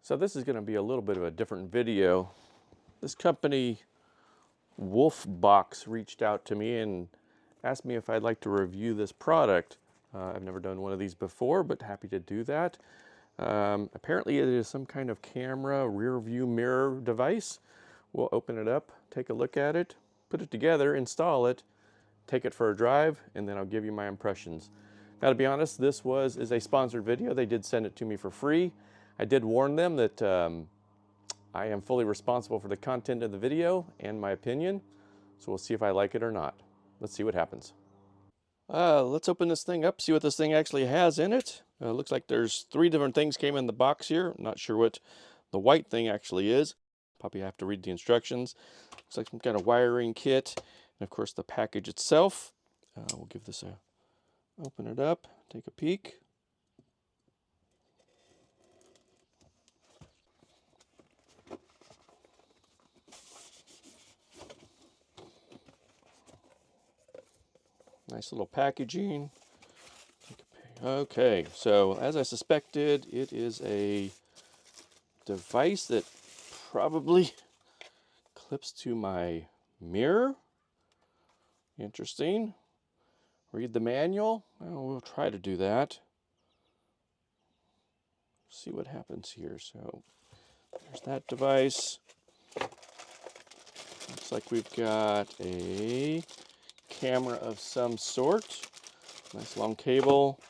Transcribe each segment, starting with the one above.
So this is going to be a little bit of a different video. This company, Wolfbox, reached out to me and asked me if I'd like to review this product. I've never done one of these before, but happy to do that. Apparently it is some kind of camera rear view mirror device. We'll open it up, take a look at it, put it together, install it, take it for a drive, and then I'll give you my impressions. Now, to be honest, this is a sponsored video. They did send it to me for free. I did warn them that I am fully responsible for the content of the video and my opinion, so we'll see if I like it or not. Let's see what happens. Let's open this thing up, see what this thing actually has in it. Looks like there's 3 different things came in the box here. I'm not sure what the white thing actually is. Probably have to read the instructions. Looks like some kind of wiring kit, and of course the package itself. We'll give this a open it up, take a peek. Nice little packaging. Okay, so as I suspected, it is a device that probably clips to my mirror. Interesting. Read the manual. Well, we'll try to do that. See what happens here. So there's that device. Looks like we've got a camera of some sort. Nice long cable.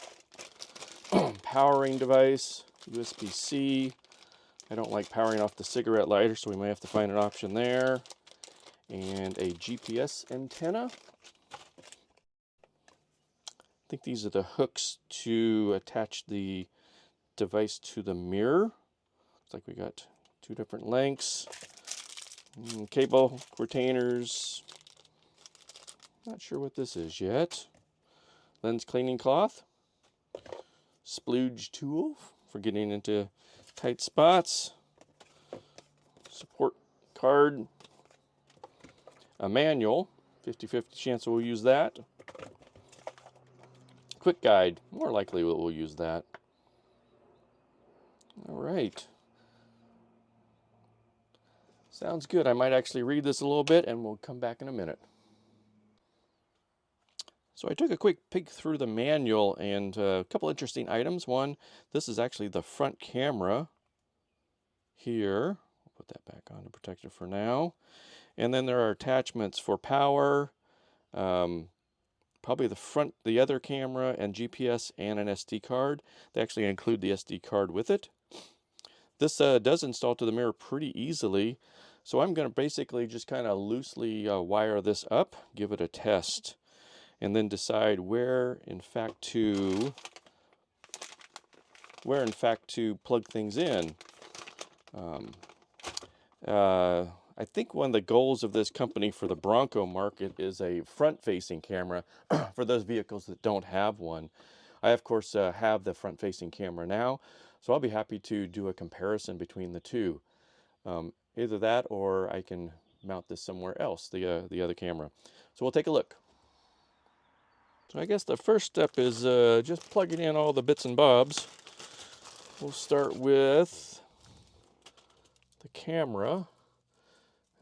Powering device. USB-C. I don't like powering off the cigarette lighter, so we may have to find an option there. And a GPS antenna. I think these are the hooks to attach the device to the mirror. Looks like we got 2 different lengths. Cable retainers. Not sure what this is yet. Lens cleaning cloth. Splooge tool for getting into tight spots. Support card. A manual. 50-50 chance we'll use that. Quick guide. More likely we'll use that. All right. Sounds good. I might actually read this a little bit and we'll come back in a minute. So I took a quick peek through the manual and a couple interesting items. One, this is actually the front camera here. I'll put that back on to protect it for now. And then there are attachments for power, probably the other camera and GPS and an SD card. They actually include the SD card with it. This does install to the mirror pretty easily. So I'm going to basically just kind of loosely wire this up, give it a test, and then decide where in fact to plug things in. I think one of the goals of this company for the Bronco market is a front-facing camera for those vehicles that don't have one. I, of course, have the front-facing camera now, so I'll be happy to do a comparison between the two. Either that or I can mount this somewhere else, the other camera. So we'll take a look. So I guess the first step is just plugging in all the bits and bobs. We'll start with the camera.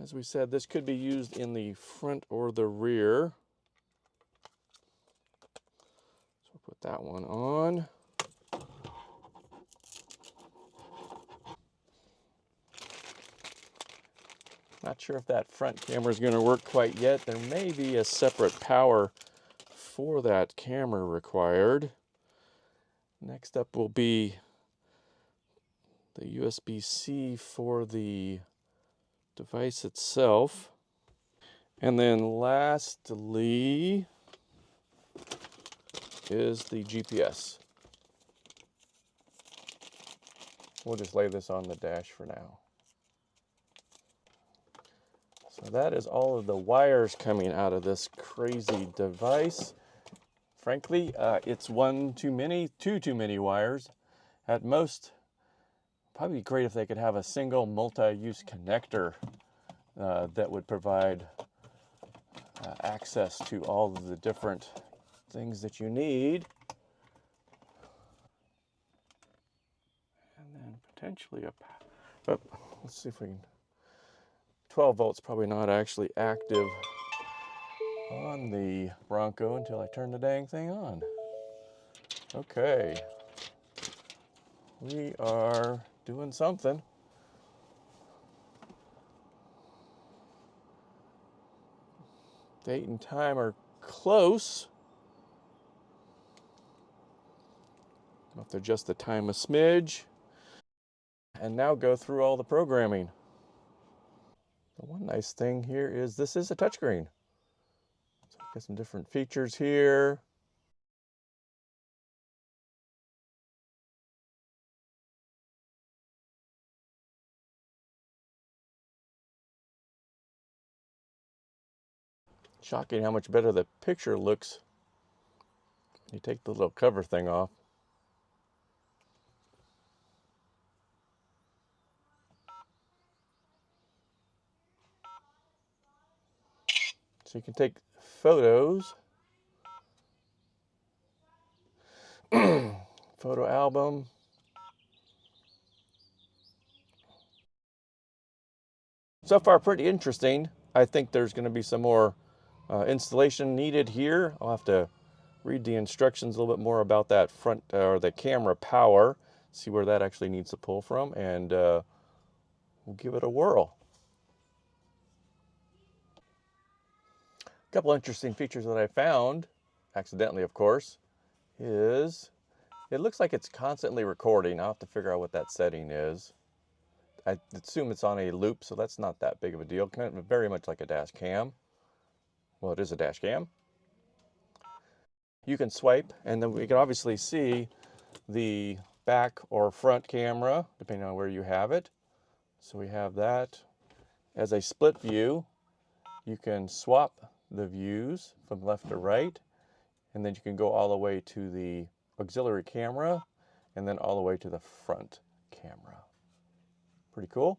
As we said, this could be used in the front or the rear. So we'll put that one on. Not sure if that front camera is going to work quite yet. There may be a separate power for that camera required. Next up will be the USB-C for the device itself. And then lastly is the GPS. We'll just lay this on the dash for now. So that is all of the wires coming out of this crazy device. Frankly, it's two too many wires. At most, probably be great if they could have a single multi-use connector that would provide access to all of the different things that you need. And then potentially a Oh, let's see if we can. 12 volts probably not actually active on the Bronco until I turn the dang thing on. Okay, we are doing something. Date and time are close. I'll have to adjust the time a smidge and now go through all the programming. The one nice thing here is this is a touchscreen. So I've got some different features here. Shocking how much better the picture looks. You take the little cover thing off. So you can take photos. Photo album. So far pretty interesting. I think there's going to be some more installation needed here. I'll have to read the instructions a little bit more about that front or the camera power, see where that actually needs to pull from, and we'll give it a whirl. A couple interesting features that I found, accidentally of course, is it looks like it's constantly recording. I'll have to figure out what that setting is. I assume it's on a loop, so that's not that big of a deal. Kind of very much like a dash cam. Well, it is a dash cam. You can swipe, and then we can obviously see the back or front camera, depending on where you have it. So we have that. As a split view, you can swap the views from left to right, and then you can go all the way to the auxiliary camera, and then all the way to the front camera. Pretty cool.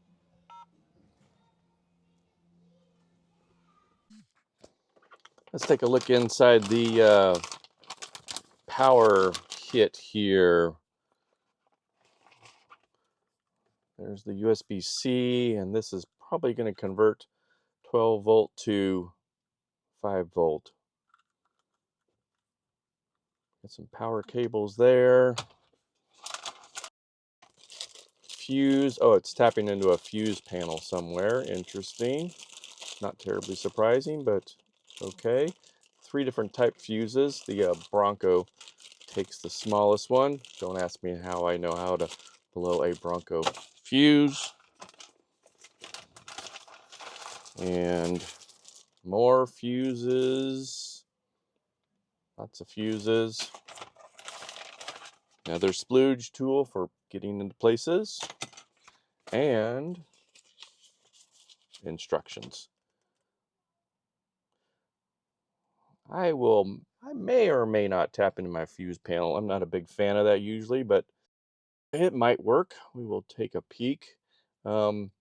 Let's take a look inside the power kit here. There's the USB-C, and this is probably going to convert 12 volt to 5 volt. Got some power cables there. Fuse. Oh, it's tapping into a fuse panel somewhere. Interesting. Not terribly surprising, but okay. 3 different type fuses. The Bronco takes the smallest one. Don't ask me how I know how to blow a Bronco fuse. And more fuses. Lots of fuses. Another splooge tool for getting into places. And instructions. I may or may not tap into my fuse panel. I'm not a big fan of that usually, but it might work. We will take a peek and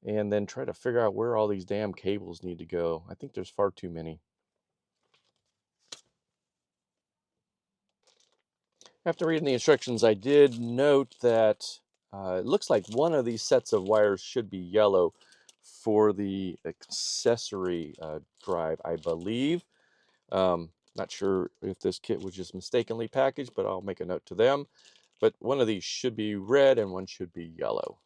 then try to figure out where all these damn cables need to go. I think there's far too many. After reading the instructions, I did note that it looks like one of these sets of wires should be yellow for the accessory drive, I believe. Not sure if this kit was just mistakenly packaged, but I'll make a note to them. But one of these should be red and one should be yellow.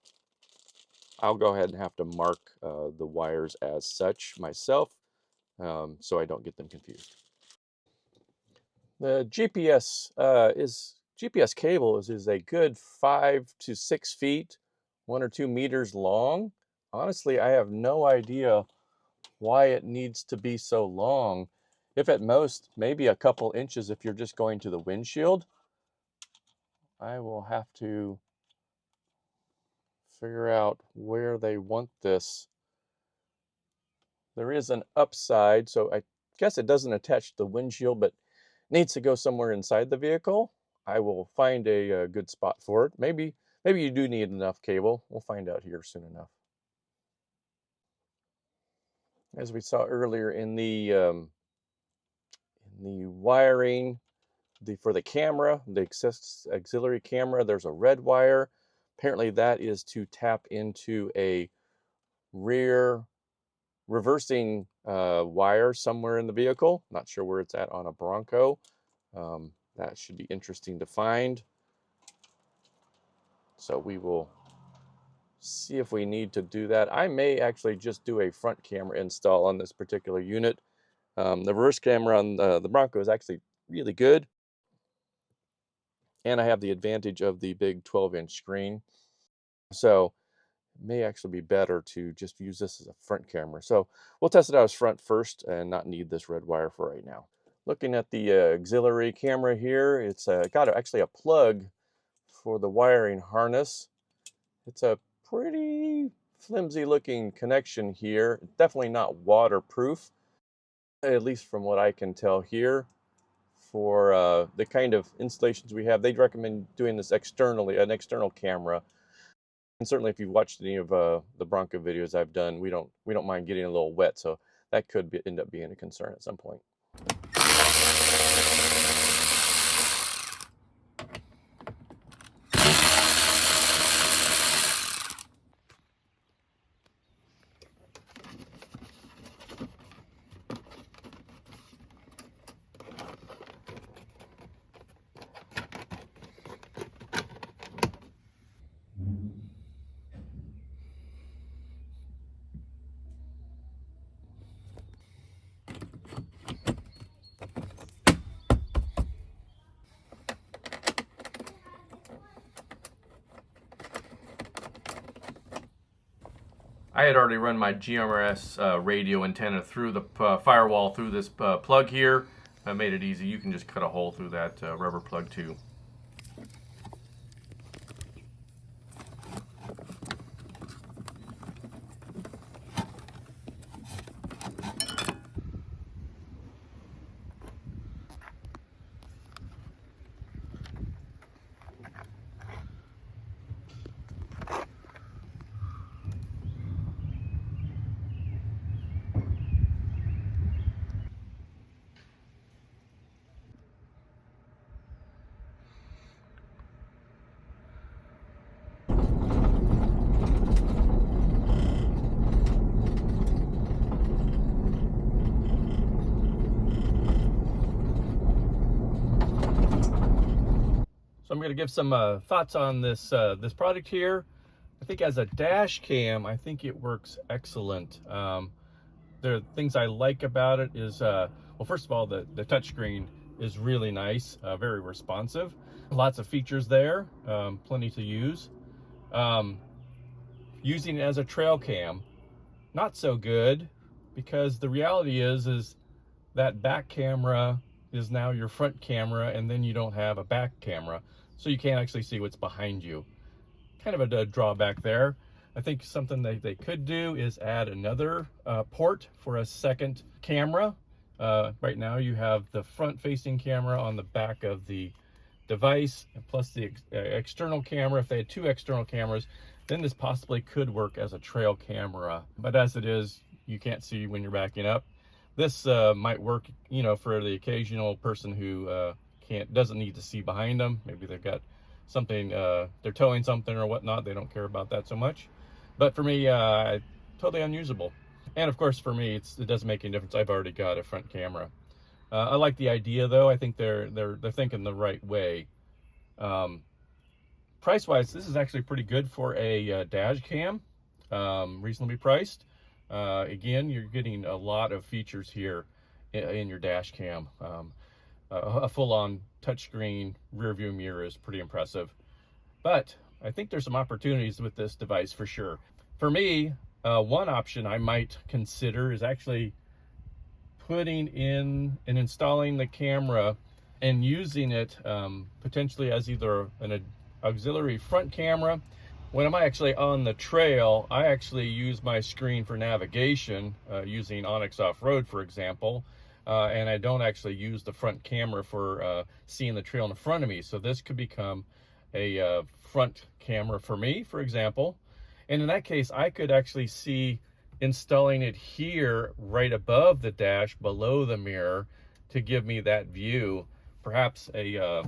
I'll go ahead and have to mark the wires as such myself so I don't get them confused. The GPS cable is a good 5 to 6 feet, 1 or 2 meters long. Honestly, I have no idea why it needs to be so long. If at most, maybe a couple inches if you're just going to the windshield. I will have to figure out where they want this. There is an upside, so I guess it doesn't attach to the windshield, but needs to go somewhere inside the vehicle. I will find a good spot for it. Maybe you do need enough cable. We'll find out here soon enough. As we saw earlier in the wiring, for the camera, the auxiliary camera, there's a red wire. Apparently that is to tap into a rear reversing wire somewhere in the vehicle. Not sure where it's at on a Bronco. That should be interesting to find. So we will see if we need to do that. I may actually just do a front camera install on this particular unit. The reverse camera on the Bronco is actually really good. And I have the advantage of the big 12-inch screen. So it may actually be better to just use this as a front camera. So we'll test it out as front first and not need this red wire for right now. Looking at the auxiliary camera here, it's got actually a plug for the wiring harness. It's a pretty flimsy looking connection here. Definitely not waterproof, at least from what I can tell here. For the kind of installations we have, they'd recommend doing this externally, an external camera. And certainly if you've watched any of the Bronco videos I've done, we don't mind getting a little wet, so that could end up being a concern at some point. I had already run my GMRS radio antenna through the firewall through this plug here. I made it easy. You can just cut a hole through that rubber plug too. So I'm going to give some thoughts on this this product here. I think as a dash cam, I think it works excellent. The things I like about it is, well, first of all, the touchscreen is really nice, very responsive. Lots of features there, plenty to use. Using it as a trail cam, not so good, because the reality is that back camera is now your front camera, and then you don't have a back camera, so you can't actually see what's behind you. Kind of a drawback there. I think something that they could do is add another port for a second camera. Right now you have the front facing camera on the back of the device, plus the external camera. If they had two external cameras, then this possibly could work as a trail camera. But as it is, you can't see when you're backing up. This might work, you know, for the occasional person who doesn't need to see behind them. Maybe they've got something, they're towing something or whatnot. They don't care about that so much. But for me, totally unusable. And of course, for me, it doesn't make any difference. I've already got a front camera. I like the idea, though. I think they're thinking the right way. Price-wise, this is actually pretty good for a dash cam, reasonably priced. Again, you're getting a lot of features here in your dash cam. A full-on touchscreen rear view mirror is pretty impressive. But I think there's some opportunities with this device for sure. For me, one option I might consider is actually putting in and installing the camera and using it potentially as either an auxiliary front camera. When I'm actually on the trail, I actually use my screen for navigation using Onyx Off-Road, for example, and I don't actually use the front camera for seeing the trail in front of me. So this could become a front camera for me, for example. And in that case, I could actually see installing it here right above the dash, below the mirror, to give me that view. Perhaps a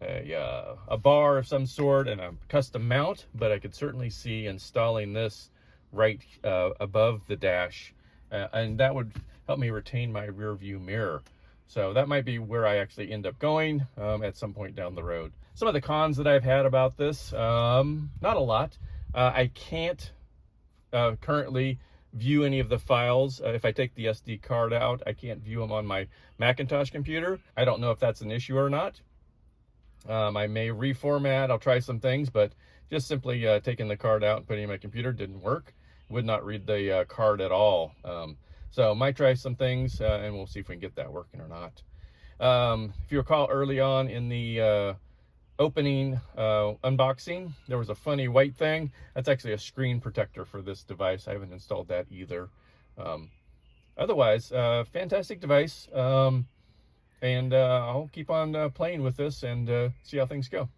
a bar of some sort and a custom mount, but I could certainly see installing this right above the dash, and that would help me retain my rear view mirror. So that might be where I actually end up going at some point down the road. Some of the cons that I've had about this, not a lot. I can't currently view any of the files. If I take the SD card out, I can't view them on my Macintosh computer. I don't know if that's an issue or not. I may reformat, I'll try some things, but just simply taking the card out and putting it in my computer didn't work. Would not read the card at all. So might try some things and we'll see if we can get that working or not. If you recall early on in the opening unboxing, there was a funny white thing. That's actually a screen protector for this device. I haven't installed that either. Otherwise, fantastic device. And I'll keep on playing with this and see how things go.